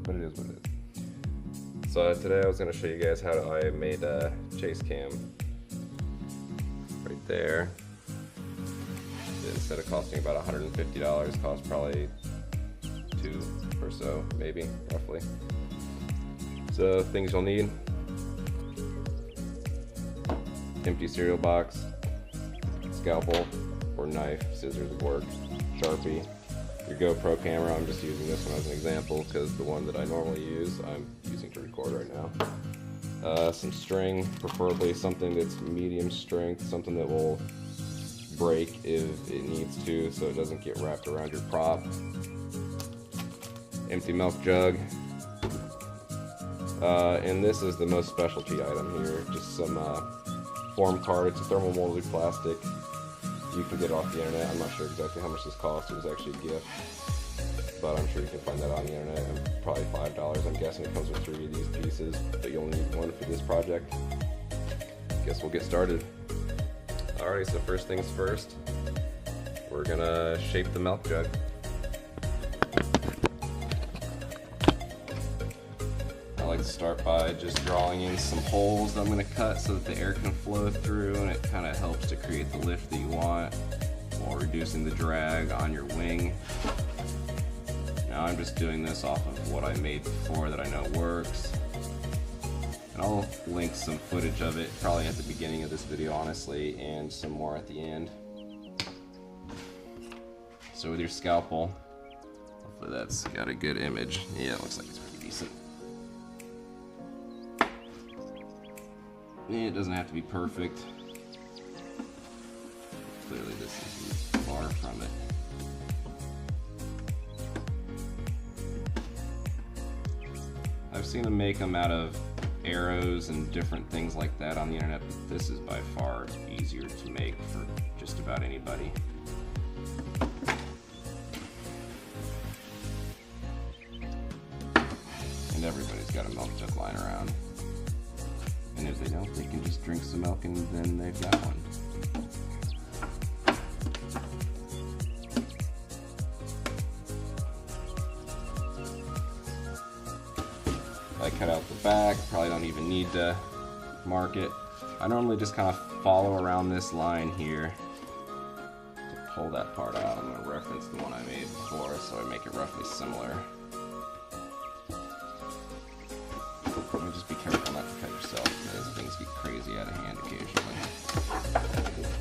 but it is what it is. So today I was going to show you guys how I made a chase cam right there. Instead of costing about $150, cost probably $2 or so, maybe, roughly. So things you'll need: empty cereal box, scalpel or knife, scissors would work, Sharpie, your GoPro camera. I'm just using this one as an example because the one that I normally use I'm using to record right now. Some string, preferably something that's medium strength, something that will break if it needs to so it doesn't get wrapped around your prop. Empty milk jug. And this is the most specialty item here, just some form card. It's a thermal molded plastic. You can get it off the internet. I'm not sure exactly how much this cost. It was actually a gift, but I'm sure you can find that on the internet. And probably $5. I'm guessing it comes with 3 of these pieces, but you'll need one for this project. Guess we'll get started. Alright, so first things first, we're gonna shape the milk jug. I like to start by just drawing in some holes that I'm going to cut so that the air can flow through, and it kind of helps to create the lift that you want while reducing the drag on your wing. Now I'm just doing this off of what I made before that I know works. And I'll link some footage of it probably at the beginning of this video, honestly, and some more at the end. So with your scalpel, hopefully that's got a good image. Yeah, it looks like it's pretty decent. It doesn't have to be perfect. Clearly this is far from it. I've seen them make them out of arrows and different things like that on the internet, but this is by far easier to make for just about anybody. And everybody's got a milk jug lying around. And if they don't, they can just drink some milk and then they've got one. I cut out the back, probably don't even need to mark it. I normally just kind of follow around this line here to pull that part out. I'm going to reference the one I made before so I make it roughly similar. Just be careful not to cut yourself, because things get crazy out of hand occasionally.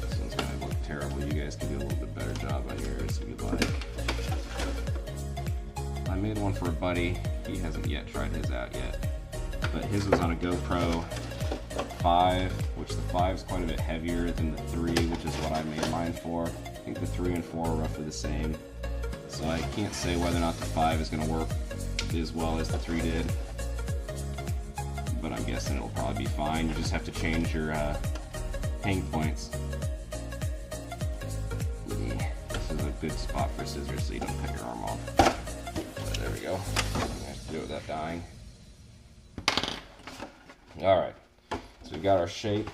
This one's going to look terrible. You guys can do a little bit better job on yours if you'd like. I made one for a buddy. He hasn't yet tried his out yet, but his was on a GoPro 5, which the 5 is quite a bit heavier than the 3, which is what I made mine for. I think the 3 and 4 are roughly the same, so I can't say whether or not the 5 is going to work as well as the 3 did. But I'm guessing it'll probably be fine. You just have to change your hang points. Yeah, this is a good spot for scissors so you don't cut your arm off. But there we go. I have to do it without dying. Alright, so we've got our shape.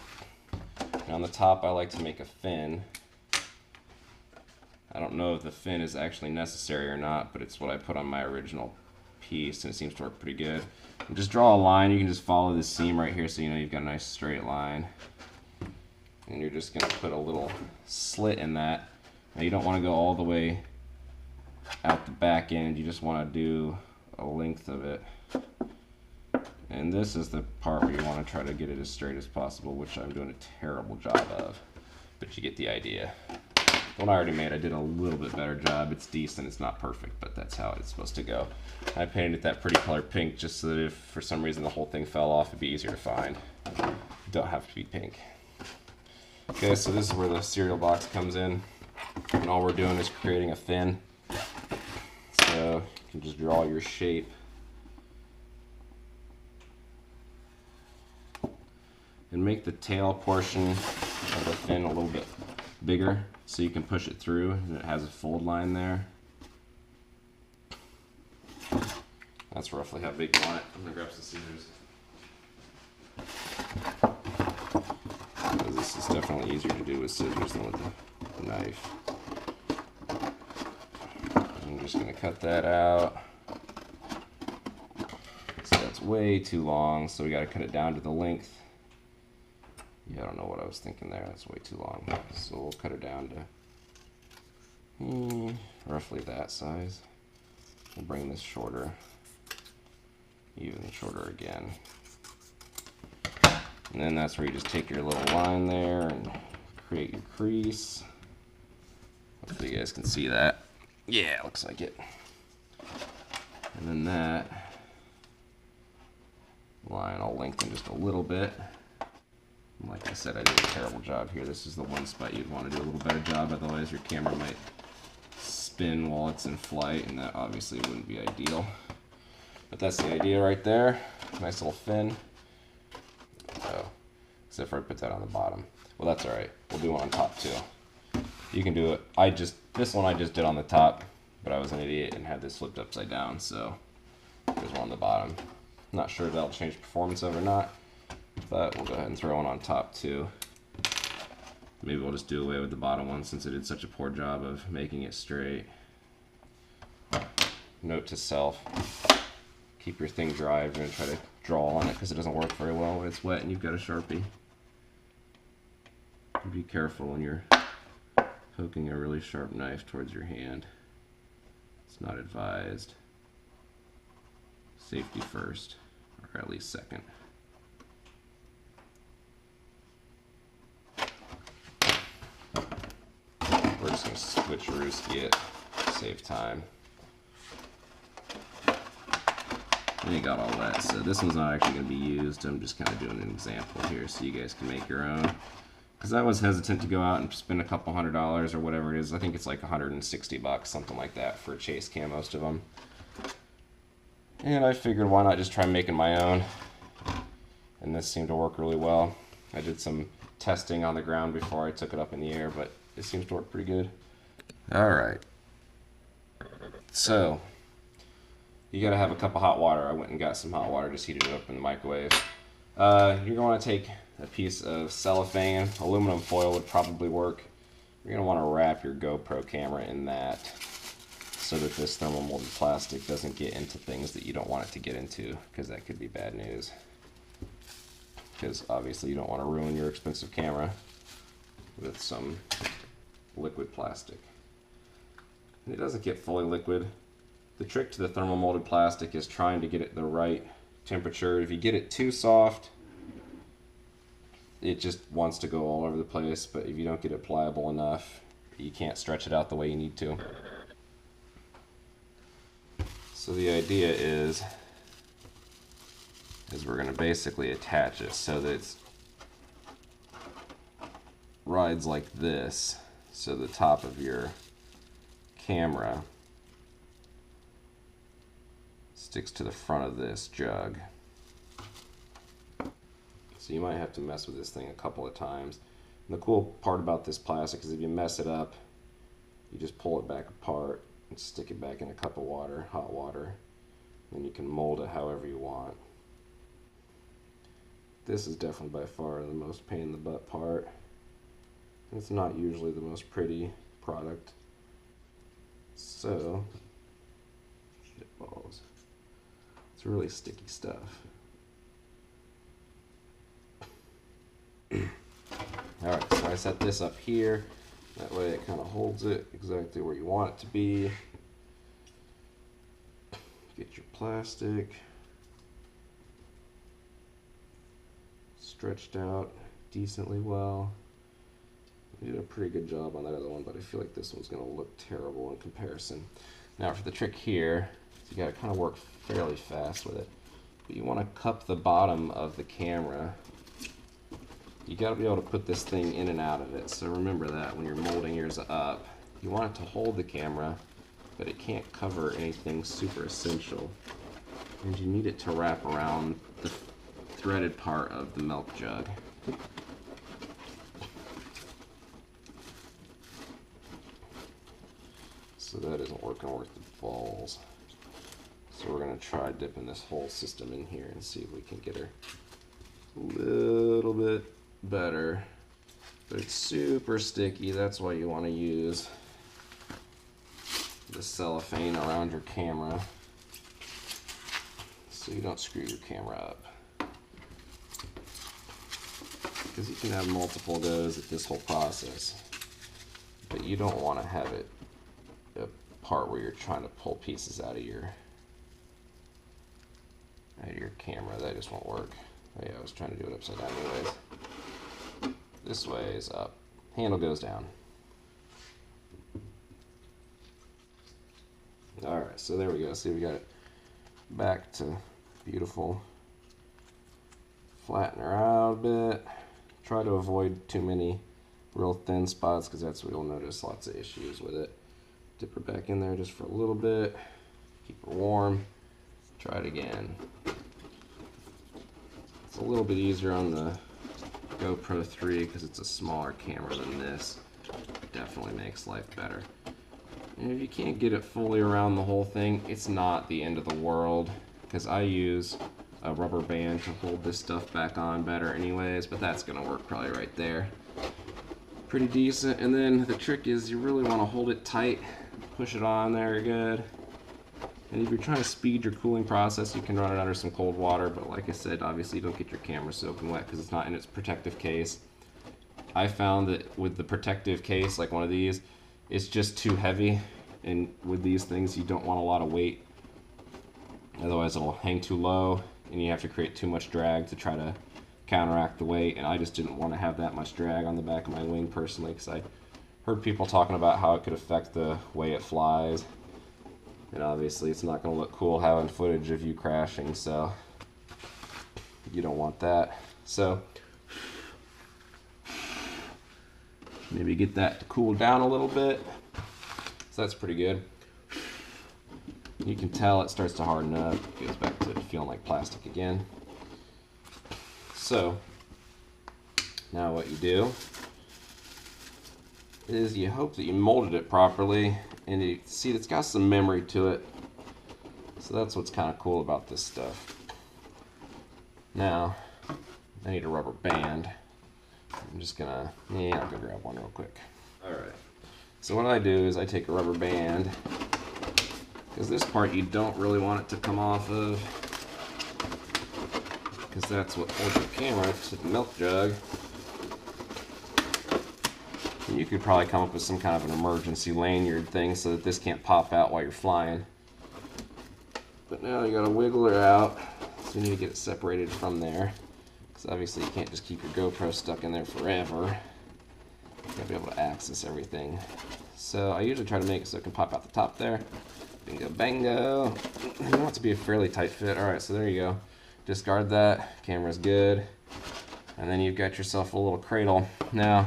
And on the top I like to make a fin. I don't know if the fin is actually necessary or not, but it's what I put on my original piece and it seems to work pretty good. And just draw a line. You can just follow this seam right here so you know you've got a nice straight line. And you're just going to put a little slit in that. Now you don't want to go all the way out the back end. You just want to do a length of it. And this is the part where you want to try to get it as straight as possible, which I'm doing a terrible job of. But you get the idea. The one I already made, I did a little bit better job. It's decent, it's not perfect, but that's how it's supposed to go. I painted it that pretty color pink just so that if for some reason the whole thing fell off, it'd be easier to find. You don't have to be pink. Okay, so this is where the cereal box comes in. And all we're doing is creating a fin. So you can just draw your shape. And make the tail portion of the fin a little bit bigger so you can push it through and it has a fold line there. That's roughly how big you want it. I'm gonna grab some scissors. This is definitely easier to do with scissors than with the knife. I'm just gonna cut that out. it's way too long, so we got to cut it down to the length. Yeah, I don't know what I was thinking there. That's way too long. So we'll cut it down to roughly that size. We'll bring this shorter, even shorter again. And then that's where you just take your little line there and create your crease. Hopefully you guys can see that. Yeah, looks like it. And then that line I'll lengthen just a little bit. Like I said, I did a terrible job here. This is the one spot you'd want to do a little better job, otherwise your camera might spin while it's in flight, and that obviously wouldn't be ideal. But that's the idea right there. Nice little fin. Oh, except for I put that on the bottom. Well, that's all right. We'll do one on top too. You can do it. This one I just did on the top, but I was an idiot and had this flipped upside down, so there's one on the bottom. Not sure if that'll change the performance of it or not, but we'll go ahead and throw one on top too. Maybe we'll just do away with the bottom one since it did such a poor job of making it straight. Note to self, keep your thing dry if you're going to try to draw on it, because it doesn't work very well when it's wet and you've got a Sharpie. Be careful when you're poking a really sharp knife towards your hand. It's not advised. Safety first, or at least second. We're just going to switcherooski it, save time. And you got all that, so this one's not actually going to be used. I'm just kind of doing an example here so you guys can make your own. Because I was hesitant to go out and spend a couple $100s or whatever it is. I think it's like 160 bucks, something like that, for a chase cam, most of them. And I figured why not just try making my own. And this seemed to work really well. I did some testing on the ground before I took it up in the air, but it seems to work pretty good. Alright. So, you gotta have a cup of hot water. I went and got some hot water, just heated it up in the microwave. You're gonna wanna take a piece of cellophane. Aluminum foil would probably work. You're going to want to wrap your GoPro camera in that so that this thermal molded plastic doesn't get into things that you don't want it to get into, because that could be bad news. Because obviously you don't want to ruin your expensive camera with some liquid plastic. And it doesn't get fully liquid. The trick to the thermal molded plastic is trying to get it the right temperature. If you get it too soft, it just wants to go all over the place, but if you don't get it pliable enough, you can't stretch it out the way you need to. So the idea is we're going to basically attach it so that it rides like this, so the top of your camera sticks to the front of this jug. So you might have to mess with this thing a couple of times. And the cool part about this plastic is if you mess it up, you just pull it back apart and stick it back in a cup of water, hot water, and you can mold it however you want. This is definitely by far the most pain in the butt part. It's not usually the most pretty product. So, shit balls. It's really sticky stuff. Alright, so I set this up here. That way it kind of holds it exactly where you want it to be. Get your plastic stretched out decently well. I did a pretty good job on that other one, but I feel like this one's going to look terrible in comparison. Now for the trick here, you got to kind of work fairly fast with it. But you want to cup the bottom of the camera. You got to be able to put this thing in and out of it. So remember that when you're molding yours up, you want it to hold the camera, but it can't cover anything super essential. And you need it to wrap around the threaded part of the milk jug. So that isn't working worth the balls. So we're going to try dipping this whole system in here and see if we can get her a little bit better. But it's super sticky, that's why you want to use the cellophane around your camera, so so you don't screw your camera up. Because you can have multiple goes at this whole process, but you don't want to have it a part where you're trying to pull pieces out of your camera. That just won't work. Oh yeah, I was trying to do it upside down anyways. This way is up. Handle goes down. Alright, so there we go. See, we got it back to beautiful. Flatten her out a bit. Try to avoid too many real thin spots because that's where you'll notice lots of issues with it. Dip her back in there just for a little bit. Keep her warm. Try it again. It's a little bit easier on the GoPro 3 because it's a smaller camera than this. Definitely makes life better. And if you can't get it fully around the whole thing, it's not the end of the world because I use a rubber band to hold this stuff back on better anyways, but that's gonna work probably right there. Pretty decent. And then the trick is you really want to hold it tight, push it on there good. And if you're trying to speed your cooling process, you can run it under some cold water, but like I said, obviously you don't get your camera soaking wet because it's not in its protective case. I found that with the protective case, like one of these, it's just too heavy, and with these things you don't want a lot of weight, otherwise it'll hang too low and you have to create too much drag to try to counteract the weight, and I just didn't want to have that much drag on the back of my wing personally because I heard people talking about how it could affect the way it flies, and obviously it's not going to look cool having footage of you crashing, so you don't want that. So maybe get that to cool down a little bit. So that's pretty good. You can tell it starts to harden up. It goes back to feeling like plastic again. So now what you do is you hope that you molded it properly, and you see it's got some memory to it. So that's what's kind of cool about this stuff. Now I need a rubber band. I'm just gonna, I'll go grab one real quick. Alright, so what I do is I take a rubber band, because this part you don't really want it to come off of, because that's what holds your camera to the milk jug. And you could probably come up with some kind of an emergency lanyard thing so that this can't pop out while you're flying. But now you gotta wiggle her out, so you need to get it separated from there. Because obviously you can't just keep your GoPro stuck in there forever. You gotta be able to access everything. So I usually try to make it so it can pop out the top there. Bingo bango. You want it to be a fairly tight fit. Alright, so there you go. Discard that. Camera's good. And then you've got yourself a little cradle. Now,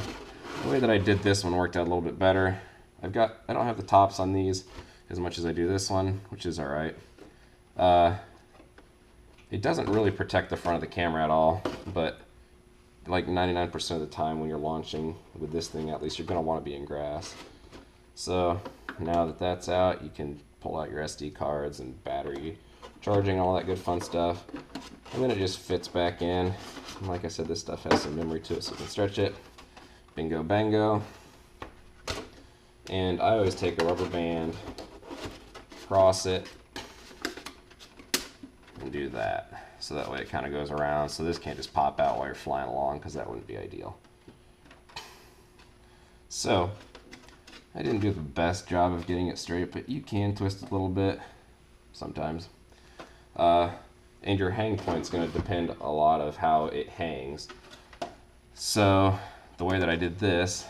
the way that I did this one worked out a little bit better. I don't have the tops on these as much as I do this one, which is alright. It doesn't really protect the front of the camera at all, but like 99% of the time when you're launching with this thing, at least you're going to want to be in grass. So now that that's out, you can pull out your SD cards and battery charging, all that good fun stuff. And then it just fits back in. And like I said, this stuff has some memory to it, so you can stretch it. Bingo bango. And I always take a rubber band, cross it, and do that. So that way it kind of goes around. So this can't just pop out while you're flying along, because that wouldn't be ideal. So I didn't do the best job of getting it straight, but you can twist it a little bit sometimes. And your hang point's going to depend a lot of how it hangs. So the way that I did this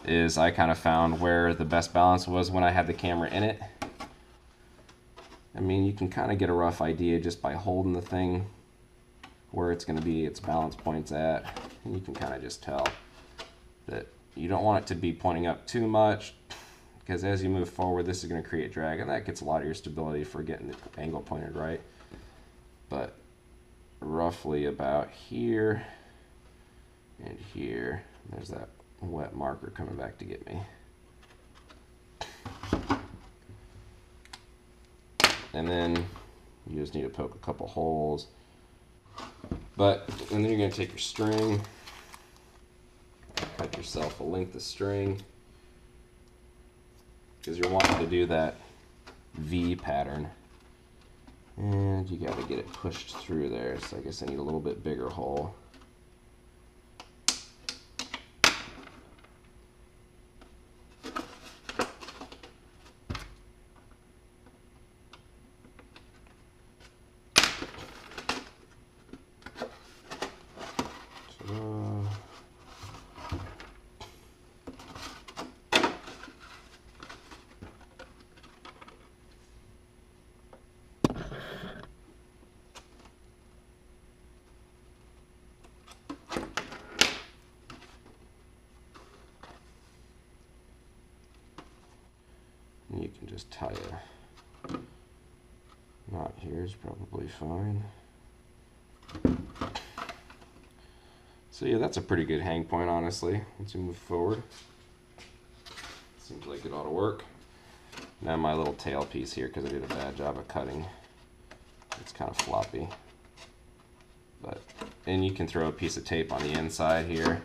is I kind of found where the best balance was when I had the camera in it. I mean, you can kind of get a rough idea just by holding the thing where it's going to be its balance points at, and you can kind of just tell that you don't want it to be pointing up too much, because as you move forward this is going to create drag, and that gets a lot of your stability for getting the angle pointed right. But roughly about here and here, there's that wet marker coming back to get me. And then you just need to poke a couple holes. And then you're going to take your string, cut yourself a length of string, because you're wanting to do that V pattern And you got to get it pushed through there, so I guess I need a little bit bigger hole. You can just tie a knot here is probably fine. So yeah, that's a pretty good hang point, honestly. Once you move forward, seems like it ought to work. Now my little tail piece here, because I did a bad job of cutting, it's kind of floppy. And you can throw a piece of tape on the inside here.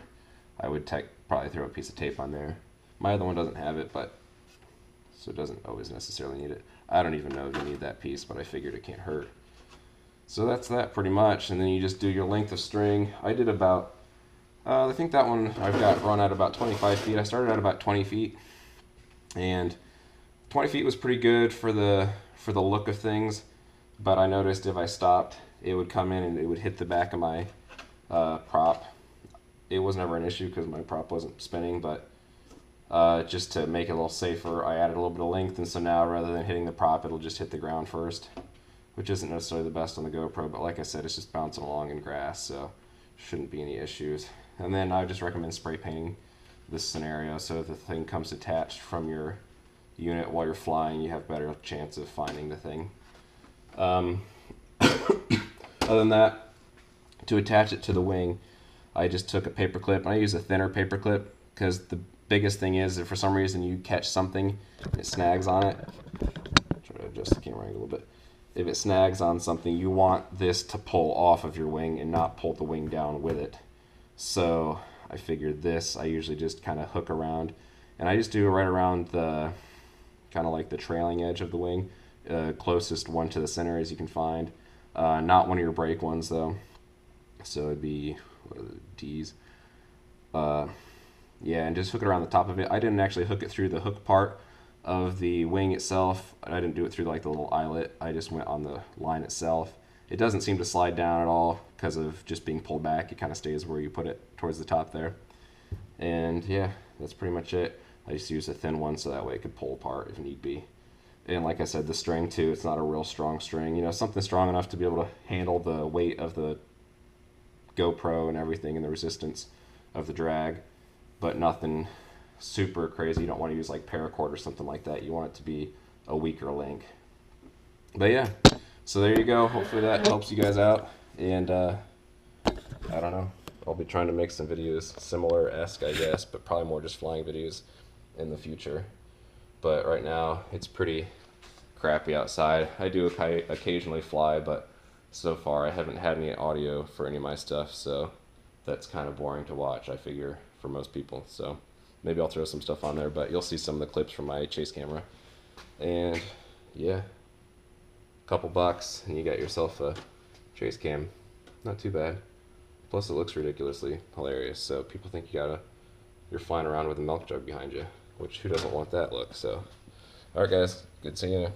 I would probably throw a piece of tape on there. My other one doesn't have it, so it doesn't always necessarily need it. I don't even know if you need that piece, but I figured it can't hurt. So that's that pretty much, and then you just do your length of string. I did about, I think that one I've got run at about 25 feet. I started at about 20 feet, and 20 feet was pretty good for the look of things, but I noticed if I stopped, it would come in and it would hit the back of my prop. It was never an issue because my prop wasn't spinning, but just to make it a little safer, I added a little bit of length, and so now rather than hitting the prop, it'll just hit the ground first, which isn't necessarily the best on the GoPro, but like I said, it's just bouncing along in grass, so shouldn't be any issues. And then I just recommend spray painting this scenario, so if the thing comes detached from your unit while you're flying, you have better chance of finding the thing. Other than that, to attach it to the wing, I just took a paper clip, and I use a thinner paper clip because the biggest thing is if for some reason you catch something and it snags on it, try to adjust the camera angle a little bit. If it snags on something, you want this to pull off of your wing and not pull the wing down with it. So I figured this, I usually just kind of hook around, and I just do it right around the kind of like the trailing edge of the wing, closest one to the center as you can find. Not one of your brake ones though. So it'd be, what are the D's? Yeah, and just hook it around the top of it. I didn't actually hook it through the hook part of the wing itself. I didn't do it through like the little eyelet. I just went on the line itself. It doesn't seem to slide down at all because of just being pulled back. It kind of stays where you put it towards the top there. And yeah, that's pretty much it. I just use a thin one so that way it could pull apart if need be. And like I said, the string too, it's not a real strong string. You know, something strong enough to be able to handle the weight of the GoPro and everything and the resistance of the drag, but nothing super crazy. You don't want to use like paracord or something like that. You want it to be a weaker link. But yeah, so there you go. Hopefully that helps you guys out. And I don't know, I'll be trying to make some videos similar-esque, I guess, but probably more just flying videos in the future. But right now it's pretty crappy outside. I do occasionally fly, but so far I haven't had any audio for any of my stuff, so that's kind of boring to watch, I figure, for most people. So maybe I'll throw some stuff on there, but you'll see some of the clips from my chase camera. And yeah, a couple bucks and you got yourself a chase cam. Not too bad. Plus it looks ridiculously hilarious, so people think you're flying around with a milk jug behind you, which who doesn't want that look? So alright guys, good seeing you.